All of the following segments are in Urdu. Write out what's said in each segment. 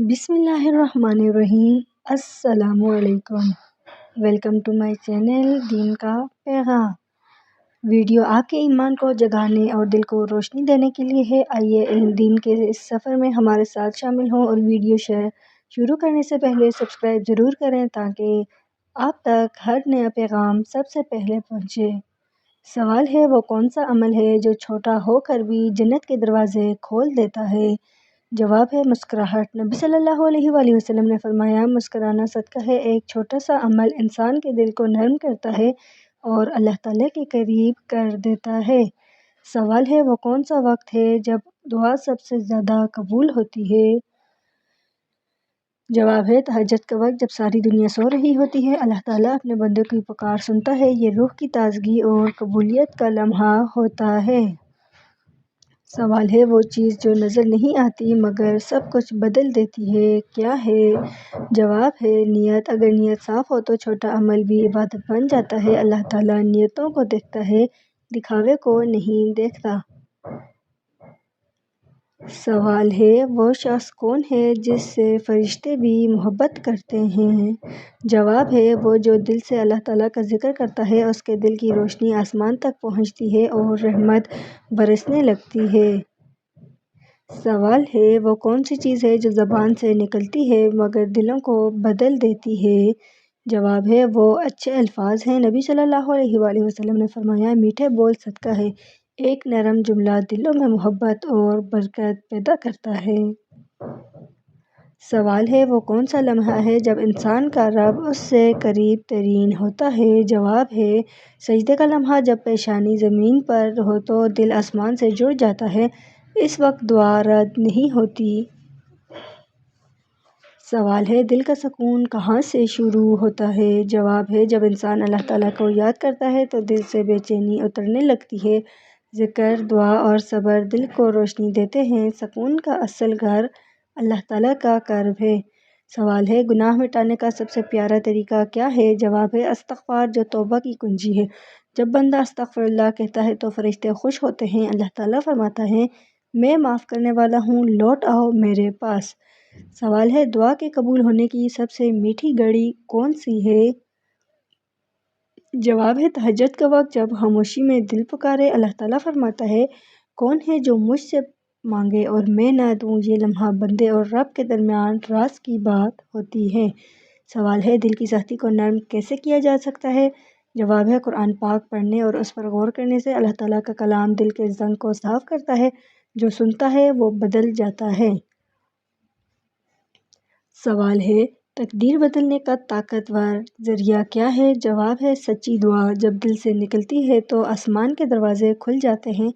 بسم اللہ الرحمن الرحیم۔ السلام علیکم۔ ویلکم ٹو مائی چینل دین کا پیغام۔ ویڈیو آپ کے ایمان کو جگانے اور دل کو روشنی دینے کے لیے ہے۔ آئیے علم دین کے اس سفر میں ہمارے ساتھ شامل ہوں اور ویڈیو شروع کرنے سے پہلے سبسکرائب ضرور کریں تاکہ آپ تک ہر نیا پیغام سب سے پہلے پہنچے۔ سوال ہے وہ کون سا عمل ہے جو چھوٹا ہو کر بھی جنت کے دروازے کھول دیتا ہے؟ جواب ہے مسکراہٹ۔ نبی صلی اللہ علیہ وآلہ وسلم نے فرمایا، مسکرانا صدقہ ہے۔ ایک چھوٹا سا عمل انسان کے دل کو نرم کرتا ہے اور اللہ تعالیٰ کے قریب کر دیتا ہے۔ سوال ہے وہ کون سا وقت ہے جب دعا سب سے زیادہ قبول ہوتی ہے؟ جواب ہے تہجد کا وقت، جب ساری دنیا سو رہی ہوتی ہے۔ اللہ تعالیٰ اپنے بندوں کی پکار سنتا ہے۔ یہ روح کی تازگی اور قبولیت کا لمحہ ہوتا ہے۔ سوال ہے وہ چیز جو نظر نہیں آتی مگر سب کچھ بدل دیتی ہے، کیا ہے؟ جواب ہے نیت۔ اگر نیت صاف ہو تو چھوٹا عمل بھی عبادت بن جاتا ہے۔ اللہ تعالیٰ نیتوں کو دیکھتا ہے، دکھاوے کو نہیں دیکھتا۔ سوال ہے وہ شخص کون ہے جس سے فرشتے بھی محبت کرتے ہیں؟ جواب ہے وہ جو دل سے اللہ تعالیٰ کا ذکر کرتا ہے، اس کے دل کی روشنی آسمان تک پہنچتی ہے اور رحمت برسنے لگتی ہے۔ سوال ہے وہ کون سی چیز ہے جو زبان سے نکلتی ہے مگر دلوں کو بدل دیتی ہے؟ جواب ہے وہ اچھے الفاظ ہیں۔ نبی صلی اللہ علیہ وآلہ وسلم نے فرمایا، میٹھے بول صدقہ ہے۔ ایک نرم جملہ دلوں میں محبت اور برکت پیدا کرتا ہے۔ سوال ہے وہ کون سا لمحہ ہے جب انسان کا رب اس سے قریب ترین ہوتا ہے؟ جواب ہے سجدے کا لمحہ، جب پیشانی زمین پر ہو تو دل آسمان سے جڑ جاتا ہے، اس وقت دعا رد نہیں ہوتی۔ سوال ہے دل کا سکون کہاں سے شروع ہوتا ہے؟ جواب ہے جب انسان اللہ تعالیٰ کو یاد کرتا ہے تو دل سے بے چینی اترنے لگتی ہے۔ ذکر، دعا اور صبر دل کو روشنی دیتے ہیں۔ سکون کا اصل گھر اللہ تعالیٰ کا قرب ہے۔ سوال ہے گناہ مٹانے کا سب سے پیارا طریقہ کیا ہے؟ جواب ہے استغفار، جو توبہ کی کنجی ہے۔ جب بندہ استغفر اللہ کہتا ہے تو فرشتے خوش ہوتے ہیں۔ اللہ تعالیٰ فرماتا ہے، میں معاف کرنے والا ہوں، لوٹ آؤ میرے پاس۔ سوال ہے دعا کے قبول ہونے کی سب سے میٹھی گھڑی کون سی ہے؟ جواب ہے تہجد کا وقت، جب خاموشی میں دل پکارے۔ اللہ تعالیٰ فرماتا ہے، کون ہے جو مجھ سے مانگے اور میں نہ دوں؟ یہ لمحہ بندے اور رب کے درمیان راز کی بات ہوتی ہے۔ سوال ہے دل کی سختی کو نرم کیسے کیا جا سکتا ہے؟ جواب ہے قرآن پاک پڑھنے اور اس پر غور کرنے سے۔ اللہ تعالیٰ کا کلام دل کے زنگ کو صاف کرتا ہے، جو سنتا ہے وہ بدل جاتا ہے۔ سوال ہے تقدیر بدلنے کا طاقتور ذریعہ کیا ہے؟ جواب ہے سچی دعا، جب دل سے نکلتی ہے تو آسمان کے دروازے کھل جاتے ہیں۔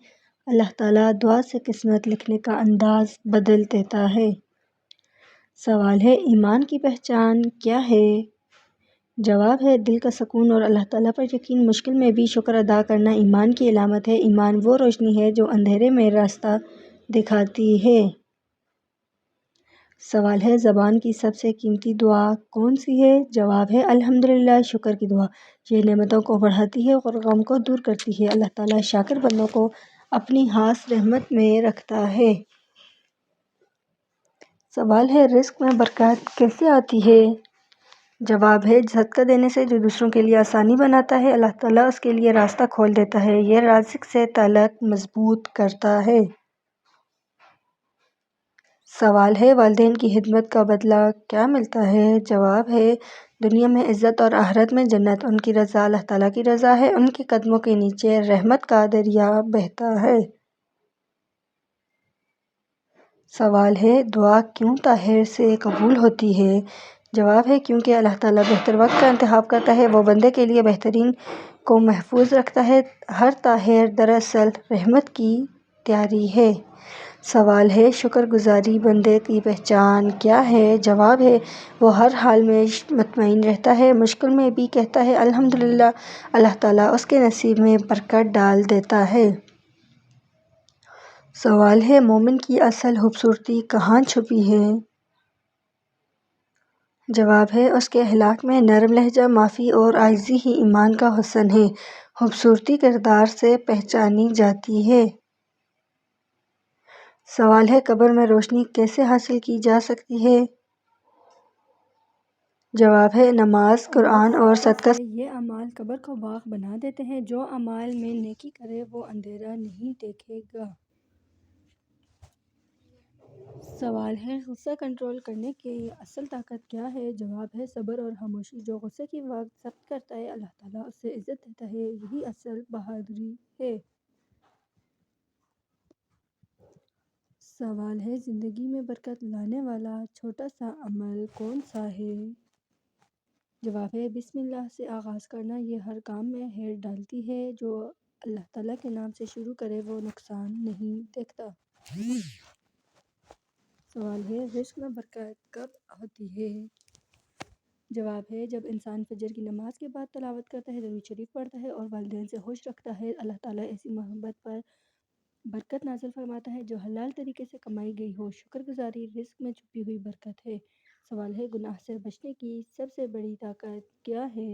اللہ تعالیٰ دعا سے قسمت لکھنے کا انداز بدل دیتا ہے۔ سوال ہے ایمان کی پہچان کیا ہے؟ جواب ہے دل کا سکون اور اللہ تعالیٰ پر یقین۔ مشکل میں بھی شکر ادا کرنا ایمان کی علامت ہے۔ ایمان وہ روشنی ہے جو اندھیرے میں راستہ دکھاتی ہے۔ سوال ہے زبان کی سب سے قیمتی دعا کون سی ہے؟ جواب ہے الحمدللہ، شکر کی دعا۔ یہ نعمتوں کو بڑھاتی ہے اور غم کو دور کرتی ہے۔ اللہ تعالیٰ شاکر بندوں کو اپنی خاص رحمت میں رکھتا ہے۔ سوال ہے رزق میں برکت کیسے آتی ہے؟ جواب ہے صدقہ دینے سے، جو دوسروں کے لیے آسانی بناتا ہے۔ اللہ تعالیٰ اس کے لیے راستہ کھول دیتا ہے۔ یہ رازق سے تعلق مضبوط کرتا ہے۔ سوال ہے والدین کی خدمت کا بدلہ کیا ملتا ہے؟ جواب ہے دنیا میں عزت اور آخرت میں جنت۔ ان کی رضا اللہ تعالیٰ کی رضا ہے۔ ان کے قدموں کے نیچے رحمت کا دریا بہتا ہے۔ سوال ہے دعا کیوں طاہر سے قبول ہوتی ہے؟ جواب ہے کیونکہ اللہ تعالیٰ بہتر وقت کا انتخاب کرتا ہے، وہ بندے کے لیے بہترین کو محفوظ رکھتا ہے۔ ہر طاہر دراصل رحمت کی تیاری ہے۔ سوال ہے شکر گزاری بندے کی پہچان کیا ہے؟ جواب ہے وہ ہر حال میں مطمئن رہتا ہے، مشکل میں بھی کہتا ہے الحمدللہ۔ اللہ تعالیٰ اس کے نصیب میں برکت ڈال دیتا ہے۔ سوال ہے مومن کی اصل خوبصورتی کہاں چھپی ہے؟ جواب ہے اس کے اخلاق میں۔ نرم لہجہ، معافی اور عاجزی ہی ایمان کا حسن ہے۔ خوبصورتی کردار سے پہچانی جاتی ہے۔ سوال ہے قبر میں روشنی کیسے حاصل کی جا سکتی ہے؟ جواب ہے نماز، قرآن اور صدقہ۔ یہ اعمال قبر کو باغ بنا دیتے ہیں۔ جو اعمال میں نیکی کرے وہ اندھیرا نہیں دیکھے گا۔ سوال ہے غصہ کنٹرول کرنے کی اصل طاقت کیا ہے؟ جواب ہے صبر اور خاموشی۔ جو غصے کی وقت صبر کرتا ہے اللہ تعالیٰ اسے عزت دیتا ہے، یہی اصل بہادری ہے۔ سوال ہے زندگی میں برکت لانے والا چھوٹا سا عمل کون سا ہے؟ جواب ہے بسم اللہ سے آغاز کرنا۔ یہ ہر کام میں خیر ڈالتی ہے۔ جو اللہ تعالیٰ کے نام سے شروع کرے وہ نقصان نہیں دیکھتا۔ سوال ہے رزق میں برکت کب ہوتی ہے؟ جواب ہے جب انسان فجر کی نماز کے بعد تلاوت کرتا ہے، درود شریف پڑھتا ہے اور والدین سے خوش رکھتا ہے۔ اللہ تعالیٰ ایسی محبت پر برکت نازل فرماتا ہے جو حلال طریقے سے کمائی گئی ہو۔ شکر گزاری رزق میں چھپی ہوئی برکت ہے۔ سوال ہے گناہ سے بچنے کی سب سے بڑی طاقت کیا ہے؟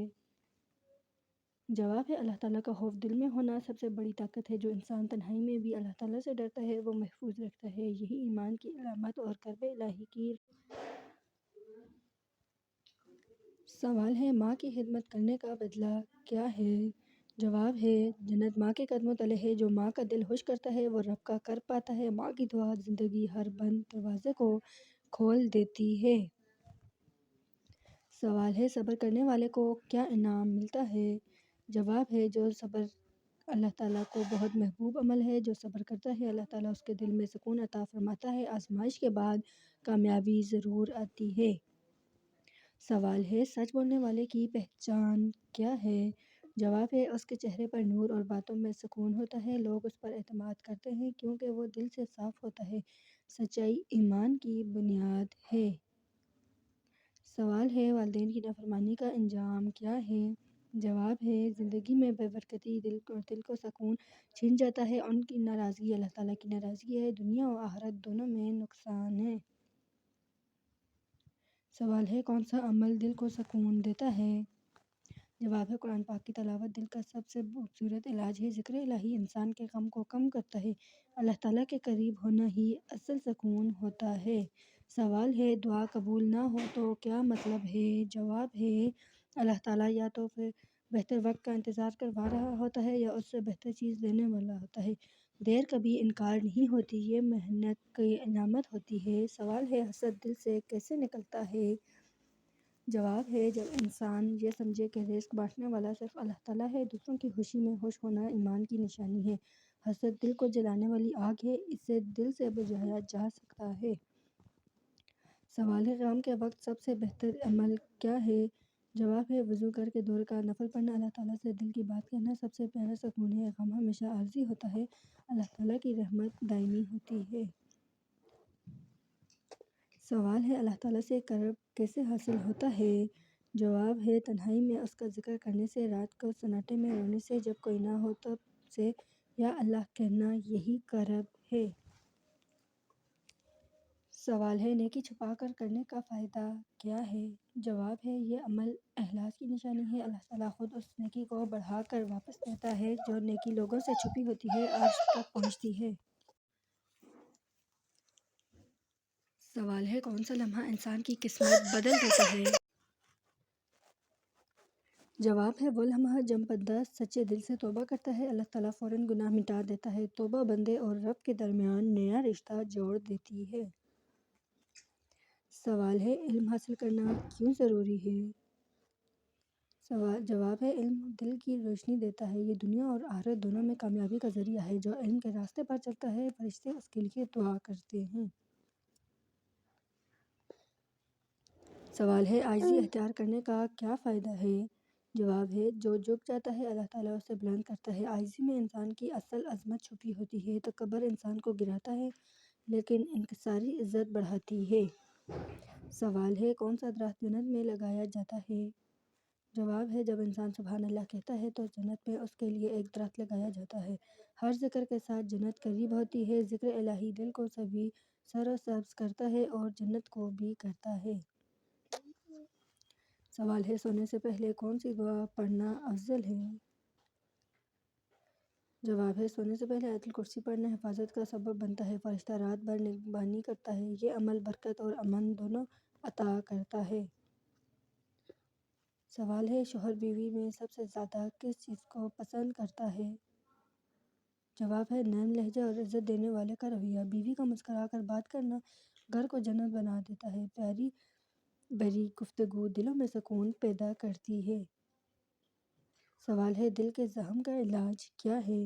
جواب ہے اللہ تعالیٰ کا خوف دل میں ہونا سب سے بڑی طاقت ہے۔ جو انسان تنہائی میں بھی اللہ تعالیٰ سے ڈرتا ہے وہ محفوظ رہتا ہے، یہی ایمان کی علامت اور قرب الہی کی۔ سوال ہے ماں کی خدمت کرنے کا بدلہ کیا ہے؟ جواب ہے جنت ماں کے قدموں تلے ہے۔ جو ماں کا دل خوش کرتا ہے وہ رب کا قرب پاتا ہے۔ ماں کی دعا زندگی ہر بند دروازے کو کھول دیتی ہے۔ سوال ہے صبر کرنے والے کو کیا انعام ملتا ہے؟ جواب ہے جو صبر اللہ تعالیٰ کو بہت محبوب عمل ہے۔ جو صبر کرتا ہے اللہ تعالیٰ اس کے دل میں سکون عطا فرماتا ہے۔ آزمائش کے بعد کامیابی ضرور آتی ہے۔ سوال ہے سچ بولنے والے کی پہچان کیا ہے؟ جواب ہے اس کے چہرے پر نور اور باتوں میں سکون ہوتا ہے۔ لوگ اس پر اعتماد کرتے ہیں کیونکہ وہ دل سے صاف ہوتا ہے۔ سچائی ایمان کی بنیاد ہے۔ سوال ہے والدین کی نافرمانی کا انجام کیا ہے؟ جواب ہے زندگی میں بے برکتی، دل کو سکون چھن جاتا ہے۔ ان کی ناراضگی اللہ تعالیٰ کی ناراضگی ہے، دنیا و آخرت دونوں میں نقصان ہے۔ سوال ہے کون سا عمل دل کو سکون دیتا ہے؟ جواب ہے قرآن پاک کی تلاوت دل کا سب سے خوبصورت علاج ہے۔ ذکر الہی انسان کے غم کو کم کرتا ہے۔ اللہ تعالیٰ کے قریب ہونا ہی اصل سکون ہوتا ہے۔ سوال ہے دعا قبول نہ ہو تو کیا مطلب ہے؟ جواب ہے اللہ تعالیٰ یا تو پھر بہتر وقت کا انتظار کروا رہا ہوتا ہے یا اس سے بہتر چیز دینے والا ہوتا ہے۔ دیر کبھی انکار نہیں ہوتی، یہ محنت کی علامت ہوتی ہے۔ سوال ہے حسد دل سے کیسے نکلتا ہے؟ جواب ہے جب انسان یہ سمجھے کہ رزق بانٹنے والا صرف اللہ تعالیٰ ہے۔ دوسروں کی خوشی میں خوش ہونا ایمان کی نشانی ہے۔ حسد دل کو جلانے والی آگ ہے، اسے دل سے بجھایا جا سکتا ہے۔ سوال ہے قیام کے وقت سب سے بہتر عمل کیا ہے؟ جواب ہے وضو کر کے 2 رکعت نفل پڑھنا، اللہ تعالیٰ سے دل کی بات کہنا سب سے پیارا سکون ہے۔ غم ہمیشہ عارضی ہوتا ہے، اللہ تعالیٰ کی رحمت دائمی ہوتی ہے۔ سوال ہے اللہ تعالیٰ سے قرب کیسے حاصل ہوتا ہے؟ جواب ہے تنہائی میں اس کا ذکر کرنے سے، رات کو سناٹے میں رونے سے، جب کوئی نہ ہو تب سے یا اللہ کہنا، یہی قرب ہے۔ سوال ہے نیکی چھپا کر کرنے کا فائدہ کیا ہے؟ جواب ہے یہ عمل اخلاص کی نشانی ہے۔ اللہ تعالیٰ خود اس نیکی کو بڑھا کر واپس دیتا ہے جو نیکی لوگوں سے چھپی ہوتی ہے، عرش تک پہنچتی ہے۔ سوال ہے کون سا لمحہ انسان کی قسمت بدل دیتا ہے؟ جواب ہے وہ لمحہ جب بندہ سچے دل سے توبہ کرتا ہے، اللہ تعالیٰ فوراً گناہ مٹا دیتا ہے۔ توبہ بندے اور رب کے درمیان نیا رشتہ جوڑ دیتی ہے۔ سوال ہے علم حاصل کرنا کیوں ضروری ہے؟ جواب ہے علم دل کی روشنی دیتا ہے، یہ دنیا اور آخرت دونوں میں کامیابی کا ذریعہ ہے۔ جو علم کے راستے پر چلتا ہے فرشتے اس کے لیے دعا کرتے ہیں۔ سوال ہے عاجزی اختیار کرنے کا کیا فائدہ ہے؟ جواب ہے جو جھک جاتا ہے اللہ تعالیٰ اسے بلند کرتا ہے۔ عاجزی میں انسان کی اصل عظمت چھپی ہوتی ہے۔ تکبر انسان کو گراتا ہے لیکن انکساری عزت بڑھاتی ہے۔ سوال ہے کون سا درخت جنت میں لگایا جاتا ہے؟ جواب ہے جب انسان سبحان اللہ کہتا ہے تو جنت میں اس کے لیے ایک درخت لگایا جاتا ہے۔ ہر ذکر کے ساتھ جنت قریب ہوتی ہے۔ ذکر الہی دل کو سبھی سر و سبز کرتا ہے اور جنت کو بھی کرتا ہے۔ سوال ہے سونے سے پہلے کون سی دعا پڑھنا افضل ہے؟ جواب ہے سونے سے پہلے آیت الکرسی پڑھنا حفاظت کا سبب بنتا ہے۔ فرشتہ رات بھر نگہبانی کرتا ہے۔ یہ عمل برکت اور امن دونوں عطا کرتا ہے۔ سوال ہے شوہر بیوی میں سب سے زیادہ کس چیز کو پسند کرتا ہے؟ جواب ہے نرم لہجہ اور عزت دینے والے کا رویہ۔ بیوی کا مسکرا کر بات کرنا گھر کو جنت بنا دیتا ہے۔ پیاری بھری گفتگو دلوں میں سکون پیدا کرتی ہے۔ سوال ہے دل کے زخم کا علاج کیا ہے؟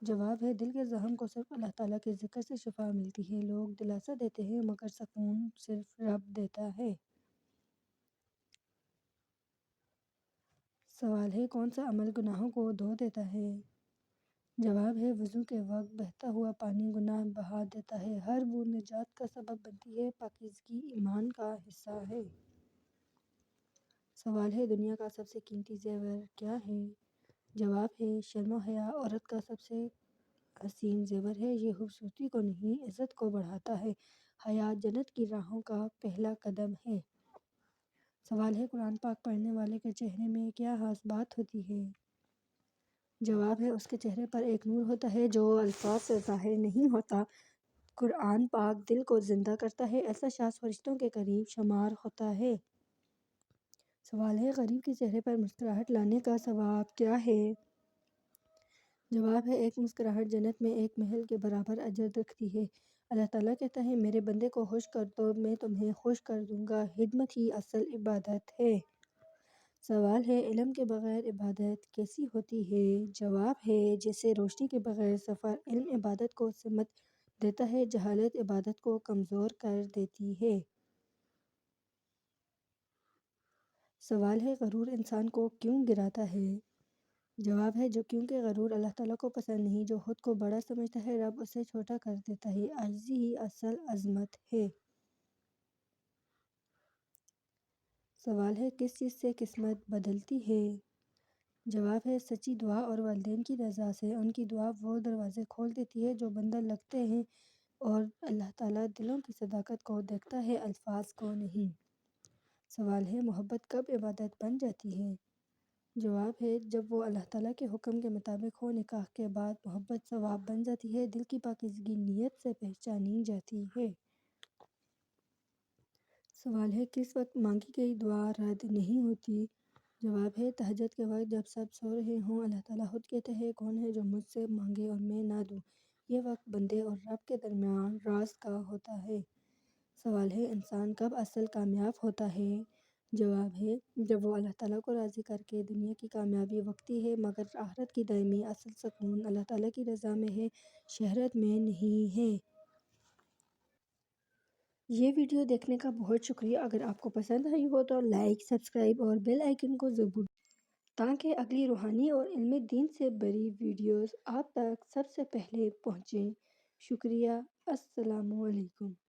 جواب ہے دل کے زخم کو صرف اللہ تعالیٰ کے ذکر سے شفا ملتی ہے۔ لوگ دلاسا دیتے ہیں مگر سکون صرف رب دیتا ہے۔ سوال ہے کون سا عمل گناہوں کو دھو دیتا ہے؟ جواب ہے وضو کے وقت بہتا ہوا پانی گناہ بہا دیتا ہے۔ ہر بوند نجات کا سبب بنتی ہے۔ پاکیزگی ایمان کا حصہ ہے۔ سوال ہے دنیا کا سب سے قیمتی زیور کیا ہے؟ جواب ہے شرم و حیا عورت کا سب سے حسین زیور ہے۔ یہ خوبصورتی کو نہیں عزت کو بڑھاتا ہے۔ حیا جنت کی راہوں کا پہلا قدم ہے۔ سوال ہے قرآن پاک پڑھنے والے کے چہرے میں کیا خاص بات ہوتی ہے؟ جواب ہے اس کے چہرے پر ایک نور ہوتا ہے جو الفاظ سے ظاہر نہیں ہوتا۔ قرآن پاک دل کو زندہ کرتا ہے۔ ایسا شخص فرشتوں کے قریب شمار ہوتا ہے۔ سوال ہے غریب کے چہرے پر مسکراہٹ لانے کا ثواب کیا ہے؟ جواب ہے ایک مسکراہٹ جنت میں ایک محل کے برابر اجر رکھتی ہے۔ اللہ تعالیٰ کہتا ہے میرے بندے کو خوش کر دو میں تمہیں خوش کر دوں گا۔ خدمت ہی اصل عبادت ہے۔ سوال ہے علم کے بغیر عبادت کیسی ہوتی ہے؟ جواب ہے جیسے روشنی کے بغیر سفر۔ علم عبادت کو سمت دیتا ہے، جہالت عبادت کو کمزور کر دیتی ہے۔ سوال ہے غرور انسان کو کیوں گراتا ہے؟ جواب ہے کیونکہ غرور اللہ تعالیٰ کو پسند نہیں۔ جو خود کو بڑا سمجھتا ہے رب اسے چھوٹا کر دیتا ہے۔ عاجزی ہی اصل عظمت ہے۔ سوال ہے کس چیز سے قسمت بدلتی ہے؟ جواب ہے سچی دعا اور والدین کی رضا سے۔ ان کی دعا وہ دروازے کھول دیتی ہے جو بندہ لگتے ہیں اور اللہ تعالیٰ دلوں کی صداقت کو دیکھتا ہے الفاظ کو نہیں۔ سوال ہے محبت کب عبادت بن جاتی ہے؟ جواب ہے جب وہ اللہ تعالیٰ کے حکم کے مطابق ہو۔ نکاح کے بعد محبت ثواب بن جاتی ہے۔ دل کی پاکیزگی نیت سے پہچانی جاتی ہے۔ سوال ہے کس وقت مانگی گئی دعا رد نہیں ہوتی؟ جواب ہے تہجد کے وقت جب سب سو رہے ہوں۔ اللہ تعالیٰ خود کہتا ہے کون ہے جو مجھ سے مانگے اور میں نہ دوں۔ یہ وقت بندے اور رب کے درمیان راز کا ہوتا ہے۔ سوال ہے انسان کب اصل کامیاب ہوتا ہے؟ جواب ہے جب وہ اللہ تعالیٰ کو راضی کر کے۔ دنیا کی کامیابی وقتی ہے مگر آخرت کی دائمی اصل سکون اللہ تعالیٰ کی رضا میں ہے، شہرت میں نہیں ہے۔ یہ ویڈیو دیکھنے کا بہت شکریہ۔ اگر آپ کو پسند آئی ہو تو لائک، سبسکرائب اور بیل آئیکن کو ضرور تاکہ اگلی روحانی اور علم دین سے بھری ویڈیوز آپ تک سب سے پہلے پہنچیں۔ شکریہ۔ السلام علیکم۔